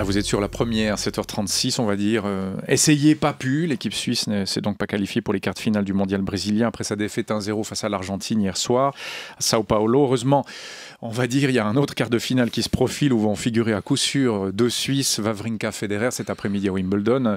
Là, vous êtes sur la première, 7h36, on va dire. Essayez, pas pu. L'équipe suisse ne s'est donc pas qualifiée pour les quarts de finale du mondial brésilien après sa défaite 1-0 face à l'Argentine hier soir à Sao Paulo. Heureusement, on va dire, il y a un autre quart de finale qui se profile où vont figurer à coup sûr deux Suisses, Wawrinka, Federer, cet après-midi à Wimbledon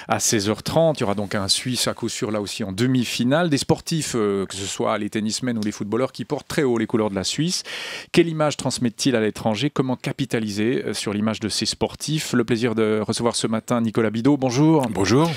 à 16h30. Il y aura donc un Suisse à coup sûr là aussi en demi-finale. Des sportifs, que ce soit les tennismen ou les footballeurs, qui portent très haut les couleurs de la Suisse. Quelle image transmettent-ils à l'étranger? Comment capitaliser sur l'image de ces sportifs? Le plaisir de recevoir ce matin Nicolas Bidault. Bonjour. Bonjour.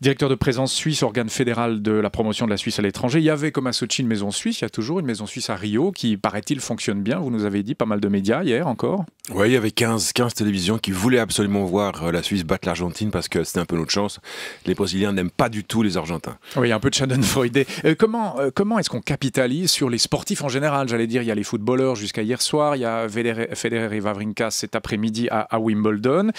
Directeur de présence suisse, organe fédéral de la promotion de la Suisse à l'étranger. Il y avait comme à Sochi une maison suisse, il y a toujours une maison suisse à Rio qui, paraît-il, fonctionne bien. Vous nous avez dit pas mal de médias hier encore. Oui, il y avait 15 télévisions qui voulaient absolument voir la Suisse battre l'Argentine parce que c'était un peu notre chance. Les Brésiliens n'aiment pas du tout les Argentins. Oui, il y a un peu de schadenfreude. Comment est-ce qu'on capitalise sur les sportifs en général? J'allais dire, il y a les footballeurs jusqu'à hier soir, il y a Federer et Wawrinka cet après-midi à Wimbledon.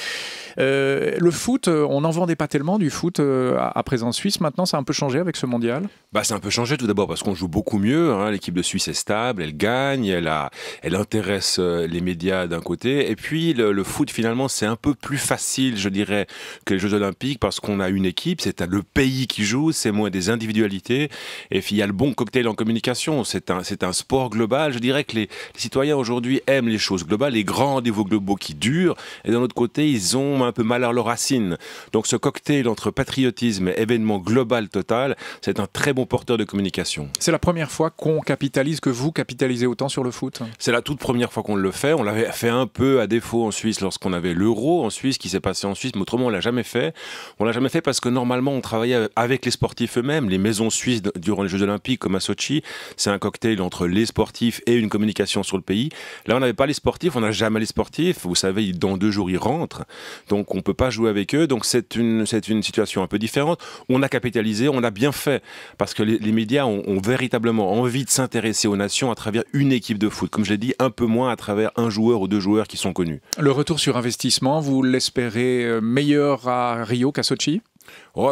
Le foot, on n'en vendait pas tellement du foot à présent suisse. Maintenant, ça a un peu changé avec ce mondial? C'est un peu changé tout d'abord parce qu'on joue beaucoup mieux. L'équipe de Suisse est stable, elle gagne, elle intéresse les médias d'un côté. Et puis le foot, finalement, c'est un peu plus facile, je dirais, que les Jeux Olympiques parce qu'on a une équipe, c'est le pays qui joue, c'est moins des individualités. Et puis il y a le bon cocktail en communication. C'est un sport global. Je dirais que les citoyens aujourd'hui aiment les choses globales, les grands rendez-vous globaux qui durent. Et d'un autre côté, ils ont un peu mal à leurs racines. Donc ce cocktail entre patriotisme et événement global total, c'est un très bon porteur de communication. C'est la première fois qu'on capitalise, que vous capitalisez autant sur le foot? C'est la toute première fois qu'on le fait. On l'avait fait un peu à défaut en Suisse lorsqu'on avait l'Euro en Suisse qui s'est passé en Suisse, mais autrement on l'a jamais fait. On l'a jamais fait parce que normalement on travaillait avec les sportifs eux-mêmes. Les maisons suisses durant les Jeux Olympiques comme à Sochi, c'est un cocktail entre les sportifs et une communication sur le pays. Là on n'avait pas les sportifs, on n'a jamais les sportifs. Vous savez, dans 2 jours ils rentrent, donc on peut pas jouer avec eux. Donc c'est une situation un peu différente. On a capitalisé, on a bien fait parce que les médias ont véritablement envie de s'intéresser aux nations à travers une équipe de foot. Comme je l'ai dit, un peu moins à travers un joueur ou 2 joueurs qui sont connus. Le retour sur investissement, vous l'espérez meilleur à Rio qu'à Sochi?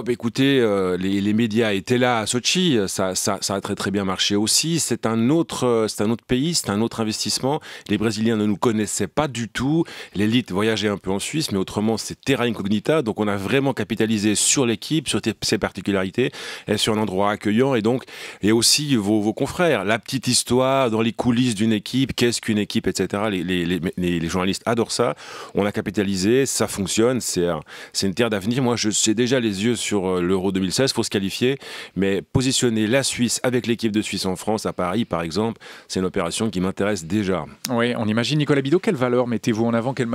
Écoutez, les médias étaient là à Sochi, ça a très très bien marché aussi. C'est un autre pays, c'est un autre investissement. Les Brésiliens ne nous connaissaient pas du tout. L'élite voyageait un peu en Suisse, mais autrement c'est terra incognita. Donc on a vraiment capitalisé sur l'équipe, sur ses particularités, et sur un endroit accueillant. Et donc, et aussi vos confrères. La petite histoire dans les coulisses d'une équipe, qu'est-ce qu'une équipe, etc. Les journalistes adorent ça. On a capitalisé, ça fonctionne. C'est une terre d'avenir. Moi, j'ai déjà les yeux sur l'Euro 2016, il faut se qualifier, mais positionner la Suisse avec l'équipe de Suisse en France, à Paris par exemple, c'est une opération qui m'intéresse déjà. Oui, on imagine. Nicolas Bidault, quelle valeur mettez-vous en avant, quelle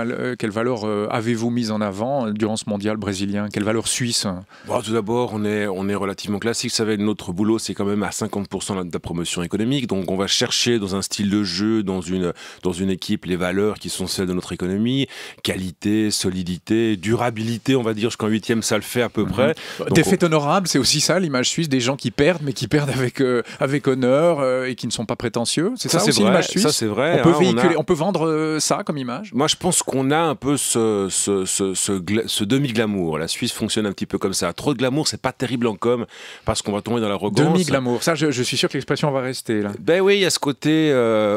valeur avez-vous mise en avant durant ce mondial brésilien? Quelle valeur suisse? Tout d'abord, on est relativement classique. Vous savez, notre boulot, c'est quand même à 50% de la promotion économique, donc on va chercher dans un style de jeu, dans une équipe, les valeurs qui sont celles de notre économie, qualité, solidité, durabilité, on va dire jusqu'en 8e, ça le fait à peu près. Défaite honorable, c'est aussi ça l'image suisse, des gens qui perdent, mais qui perdent avec honneur et qui ne sont pas prétentieux. C'est ça aussi l'image suisse. Ça c'est vrai. On peut vendre ça comme image. Moi je pense qu'on a un peu ce demi-glamour. La Suisse fonctionne un petit peu comme ça. Trop de glamour, c'est pas terrible en com parce qu'on va tomber dans l'arrogance. Demi-glamour, ça je suis sûr que l'expression va rester là. Oui, il y a ce côté,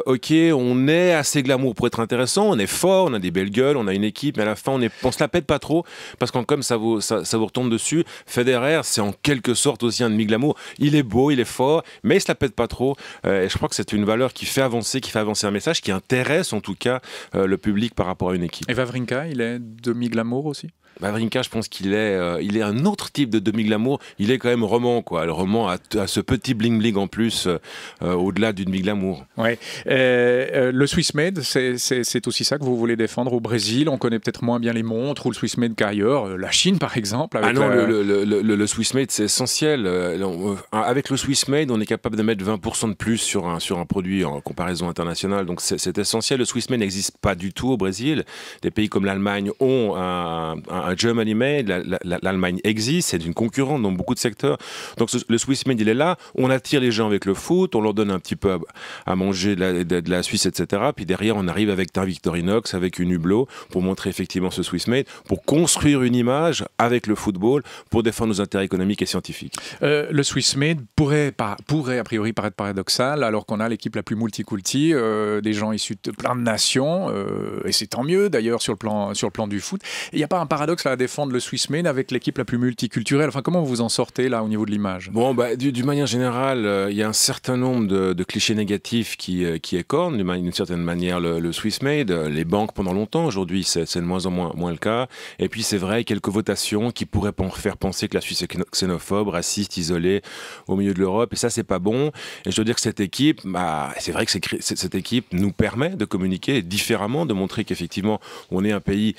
ok, on est assez glamour pour être intéressant, on est fort, on a des belles gueules, on a une équipe, mais à la fin on se la pète pas trop parce qu'en com ça vous retombe dessus. Federer, c'est en quelque sorte aussi un demi-glamour. Il est beau, il est fort, mais il se la pète pas trop. Et je crois que c'est une valeur qui fait avancer un message, qui intéresse en tout cas le public par rapport à une équipe. Et Wawrinka, il est demi-glamour aussi? Wawrinka, je pense qu'il est un autre type de demi-glamour. Il est quand même roman, quoi. Le roman a ce petit bling-bling en plus, au-delà du demi-glamour. Ouais. Le Swiss Made, c'est aussi ça que vous voulez défendre au Brésil. On connaît peut-être moins bien les montres ou le Swiss Made qu'ailleurs. La Chine, par exemple. Le Swiss Made, c'est essentiel. Avec le Swiss Made, on est capable de mettre 20% de plus sur un produit en comparaison internationale. Donc c'est essentiel. Le Swiss Made n'existe pas du tout au Brésil. Des pays comme l'Allemagne ont un Germany made, l'Allemagne existe, c'est une concurrente dans beaucoup de secteurs. Donc le Swiss made, il est là, on attire les gens avec le foot, on leur donne un petit peu à manger de la Suisse, etc. Puis derrière, on arrive avec un Victorinox, avec une Hublot, pour montrer effectivement ce Swiss made, pour construire une image avec le football, pour défendre nos intérêts économiques et scientifiques. Le Swiss made pourrait a priori paraître paradoxal, alors qu'on a l'équipe la plus multiculti, des gens issus de plein de nations, et c'est tant mieux d'ailleurs sur le plan du foot. Il n'y a pas un paradoxe là, à défendre le Swiss made avec l'équipe la plus multiculturelle? Enfin, comment vous en sortez là au niveau de l'image? Bon, d'une manière générale, il y a un certain nombre de clichés négatifs qui écornent d'une certaine manière le Swiss made. Les banques pendant longtemps, aujourd'hui c'est de moins en moins le cas. Et puis c'est vrai, quelques votations qui pourraient faire penser que la Suisse est xénophobe, raciste, isolée au milieu de l'Europe. Et ça, c'est pas bon. Et je dois dire que cette équipe, c'est vrai que cette équipe nous permet de communiquer différemment, de montrer qu'effectivement on est un pays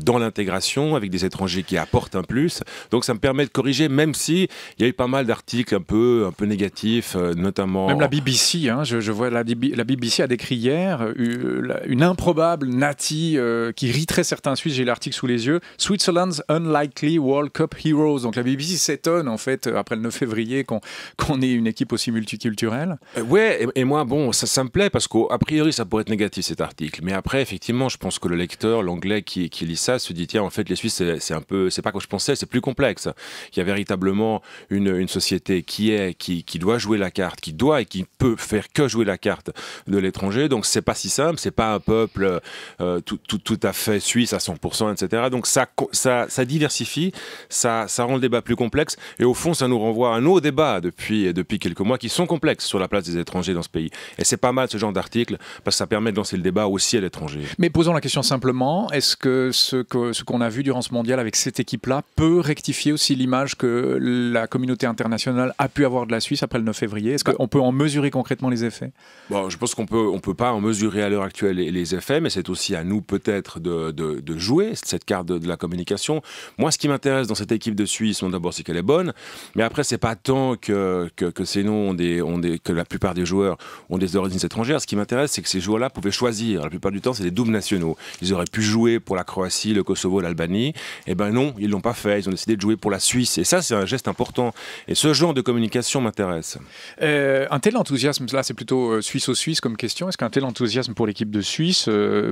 dans l'intégration avec des étrangers qui apportent un plus. Donc ça me permet de corriger, même si il y a eu pas mal d'articles un peu négatifs, notamment... Même la BBC, hein, je vois la BBC a décrit hier une improbable Nati qui irriterait certains Suisses, j'ai l'article sous les yeux, Switzerland's Unlikely World Cup Heroes. Donc la BBC s'étonne en fait, après le 9 février, qu'on ait une équipe aussi multiculturelle. Ouais, et moi, bon, ça me plaît parce qu'a priori, ça pourrait être négatif cet article. Mais après, effectivement, je pense que le lecteur, l'anglais qui lit ça, se dit, tiens, en fait, les Suisses, c'est pas comme je pensais, c'est plus complexe. Il y a véritablement une société qui doit jouer la carte, qui doit et qui peut faire que jouer la carte de l'étranger. Donc, c'est pas si simple, c'est pas un peuple tout à fait suisse à 100%, etc. Donc, ça diversifie, ça rend le débat plus complexe. Et au fond, ça nous renvoie à nos débats depuis quelques mois qui sont complexes sur la place des étrangers dans ce pays. Et c'est pas mal ce genre d'article parce que ça permet de lancer le débat aussi à l'étranger. Mais posons la question simplement, est-ce que ce qu'on a vu durant ce mondial avec cette équipe-là peut rectifier aussi l'image que la communauté internationale a pu avoir de la Suisse après le 9 février? Est-ce qu'on peut en mesurer concrètement les effets? Bon, je pense qu'on peut pas en mesurer à l'heure actuelle les effets, mais c'est aussi à nous peut-être de jouer cette carte de la communication. Moi, ce qui m'intéresse dans cette équipe de Suisse, d'abord, c'est qu'elle est bonne, mais après, c'est pas tant que ces noms que la plupart des joueurs ont des origines étrangères. Ce qui m'intéresse, c'est que ces joueurs-là pouvaient choisir. La plupart du temps, c'est des doubles nationaux. Ils auraient pu jouer pour la Croatie, le Kosovo, l'Albanie. Eh ben non, ils l'ont pas fait. Ils ont décidé de jouer pour la Suisse. Et ça, c'est un geste important. Et ce genre de communication m'intéresse. Un tel enthousiasme, là, c'est plutôt suisse-au-suisse comme question. Est-ce qu'un tel enthousiasme pour l'équipe de Suisse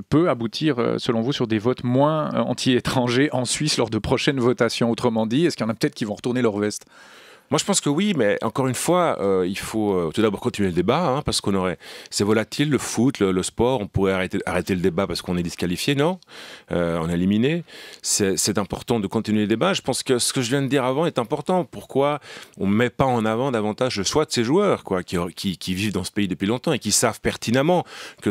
peut aboutir, selon vous, sur des votes moins anti-étrangers en Suisse lors de prochaines votations? Autrement dit, est-ce qu'il y en a peut-être qui vont retourner leur veste? Moi, je pense que oui, mais encore une fois, il faut tout d'abord continuer le débat, hein, parce c'est volatile, le foot, le sport, on pourrait arrêter le débat parce qu'on est disqualifié, non, on est éliminé. C'est important de continuer le débat. Je pense que ce que je viens de dire avant est important. Pourquoi on ne met pas en avant davantage le choix de ces joueurs, quoi, qui vivent dans ce pays depuis longtemps et qui savent pertinemment que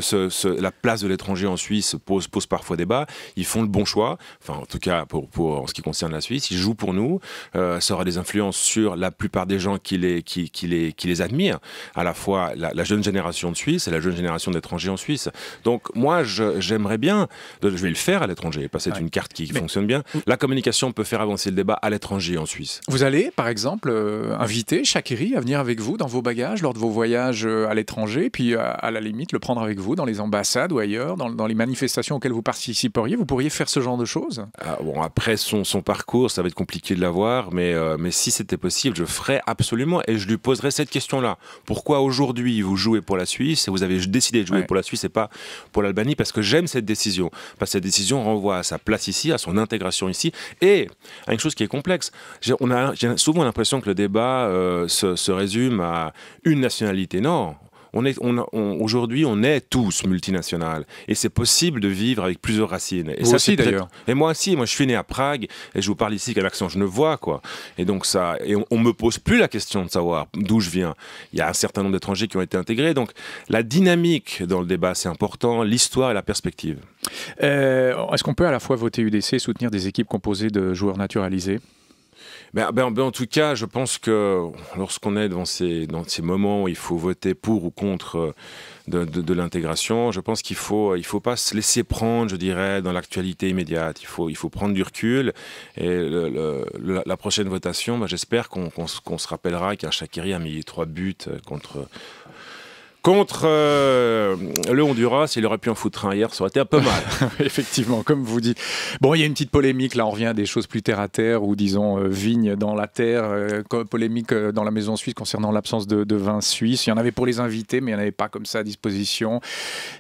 la place de l'étranger en Suisse pose parfois débat. Ils font le bon choix, enfin en tout cas en ce qui concerne la Suisse, ils jouent pour nous. Ça aura des influences sur la plupart des gens qui les admirent, à la fois la jeune génération de Suisse et la jeune génération d'étrangers en Suisse. Donc moi, j'aimerais bien, je vais le faire à l'étranger, parce que c'est une carte qui fonctionne bien. La communication peut faire avancer le débat à l'étranger en Suisse. Vous allez, par exemple, inviter Shaqiri à venir avec vous dans vos bagages lors de vos voyages à l'étranger, puis à la limite le prendre avec vous dans les ambassades ou ailleurs, dans les manifestations auxquelles vous participeriez. Vous pourriez faire ce genre de choses? Bon, après son parcours, ça va être compliqué de l'avoir, mais si c'était possible, je ferais absolument, et je lui poserais cette question-là. Pourquoi aujourd'hui vous jouez pour la Suisse et vous avez décidé de jouer pour la Suisse et pas pour l'Albanie? Parce que j'aime cette décision. Parce que cette décision renvoie à sa place ici, à son intégration ici, et à une chose qui est complexe. J'ai souvent l'impression que le débat se résume à une nationalité. Non. Aujourd'hui, on est tous multinationales et c'est possible de vivre avec plusieurs racines. Et vous ça, aussi d'ailleurs. Et moi aussi, je suis né à Prague et je vous parle ici avec un accent genevois, quoi. Et donc on me pose plus la question de savoir d'où je viens. Il y a un certain nombre d'étrangers qui ont été intégrés, donc la dynamique dans le débat, c'est important, l'histoire et la perspective. Est-ce qu'on peut à la fois voter UDC et soutenir des équipes composées de joueurs naturalisés? En tout cas, je pense que lorsqu'on est dans ces moments où il faut voter pour ou contre de l'intégration, je pense qu'il faut pas se laisser prendre, je dirais, dans l'actualité immédiate. Il faut prendre du recul. Et la prochaine votation, j'espère qu'on se rappellera qu'un Shaqiri a mis 3 buts Contre le Honduras, il aurait pu en foutre un hier, ça aurait été un peu mal. Effectivement, comme vous dites. Bon, il y a une petite polémique, là on revient à des choses plus terre à terre, ou disons vigne dans la terre, polémique dans la maison suisse concernant l'absence de vin suisse. Il y en avait pour les invités, mais il n'y en avait pas comme ça à disposition.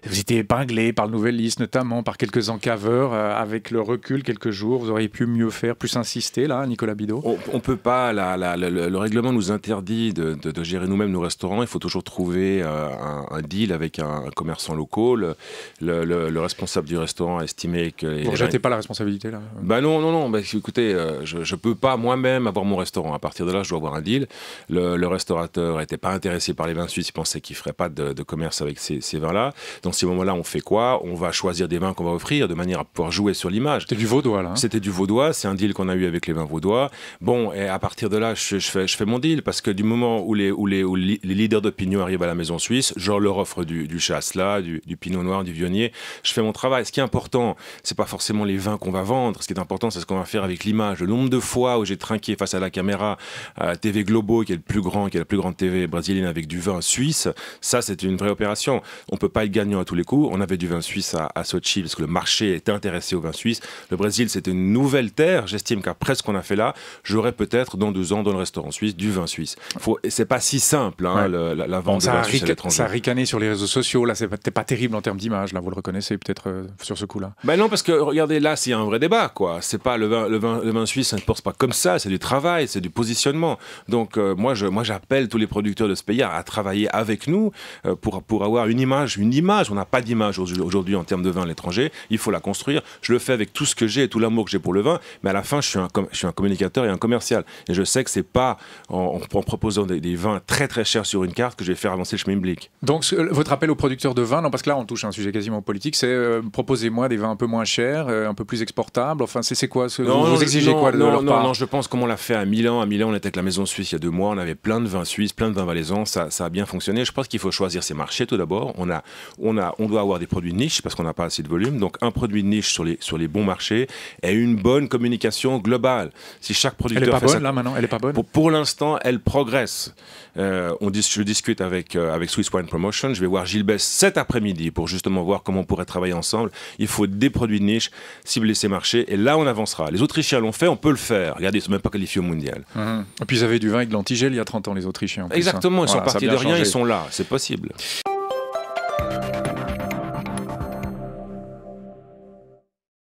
Vous étiez épinglé par le Nouvelle Liste, notamment par quelques encaveurs. Avec le recul, quelques jours, vous auriez pu mieux faire, plus insister, là, Nicolas Bidault? On ne peut pas, le règlement nous interdit de gérer nous-mêmes nos restaurants. Il faut toujours trouver un deal avec un commerçant local. Le responsable du restaurant a estimé que... Vous ne rejetez pas la responsabilité là? Non. Écoutez, je ne peux pas moi-même avoir mon restaurant. À partir de là, je dois avoir un deal. Le restaurateur n'était pas intéressé par les vins suisses. Il pensait qu'il ne ferait pas de commerce avec ces vins-là. Dans ces moments-là, on fait quoi? On va choisir des vins qu'on va offrir de manière à pouvoir jouer sur l'image. C'était du vaudois là. C'était du vaudois. C'est un deal qu'on a eu avec les vins vaudois. Bon, et à partir de là, je fais mon deal parce que du moment où les leaders d'opinion arrivent à la maison suisse, je leur offre du chasselas, du pinot noir, du vionnier. Je fais mon travail. Ce qui est important, c'est pas forcément les vins qu'on va vendre. Ce qui est important, c'est ce qu'on va faire avec l'image. Le nombre de fois où j'ai trinqué face à la caméra à TV Globo, qui est la plus grande TV brésilienne avec du vin suisse, ça c'est une vraie opération. On peut pas être gagnant à tous les coups. On avait du vin suisse à Sochi parce que le marché était intéressé au vin suisse. Le Brésil, c'était une nouvelle terre. J'estime qu'après ce qu'on a fait là, j'aurai peut-être dans 2 ans dans le restaurant suisse du vin suisse. C'est pas si simple la vente de vin suisse à l'étranger. Ça a ricané sur les réseaux sociaux. Là, c'était pas terrible en termes d'image. Là, vous le reconnaissez peut-être sur ce coup-là. Ben non, parce que regardez, là, c'est un vrai débat, quoi. C'est pas le vin suisse, ça ne porte pas comme ça. C'est du travail, c'est du positionnement. Donc moi, j'appelle tous les producteurs de ce pays à travailler avec nous pour avoir une image. On n'a pas d'image aujourd'hui en termes de vin à l'étranger. Il faut la construire. Je le fais avec tout ce que j'ai et tout l'amour que j'ai pour le vin. Mais à la fin, je suis un communicateur et un commercial. Et je sais que c'est pas en proposant des vins très très chers sur une carte que je vais faire avancer le schmilblick. Donc votre appel aux producteurs de vin, non, parce que là on touche à un sujet quasiment politique, c'est proposez-moi des vins un peu moins chers, un peu plus exportables. Enfin, c'est quoi vous exigez quoi de leur part? Non, je pense comme on l'a fait à Milan. À Milan, on était avec la Maison Suisse il y a 2 mois. On avait plein de vins suisses, plein de vins valaisans. Ça a bien fonctionné. Je pense qu'il faut choisir ses marchés tout d'abord. On doit avoir des produits niches parce qu'on n'a pas assez de volume. Donc un produit niche sur les bons marchés et une bonne communication globale. Si chaque producteur elle est pas fait bonne là maintenant. Elle est pas bonne. Pour l'instant, elle progresse. Je discute avec Swiss Wine Promotion. Je vais voir Gilles Besse cet après-midi pour justement voir comment on pourrait travailler ensemble. Il faut des produits de niche, cibler ces marchés, et là on avancera. Les Autrichiens l'ont fait, on peut le faire. Regardez, ils ne sont même pas qualifiés au mondial. Et puis ils avaient du vin avec de l'antigel il y a 30 ans, les Autrichiens. Exactement, ils sont partis de rien, ils sont là, c'est possible.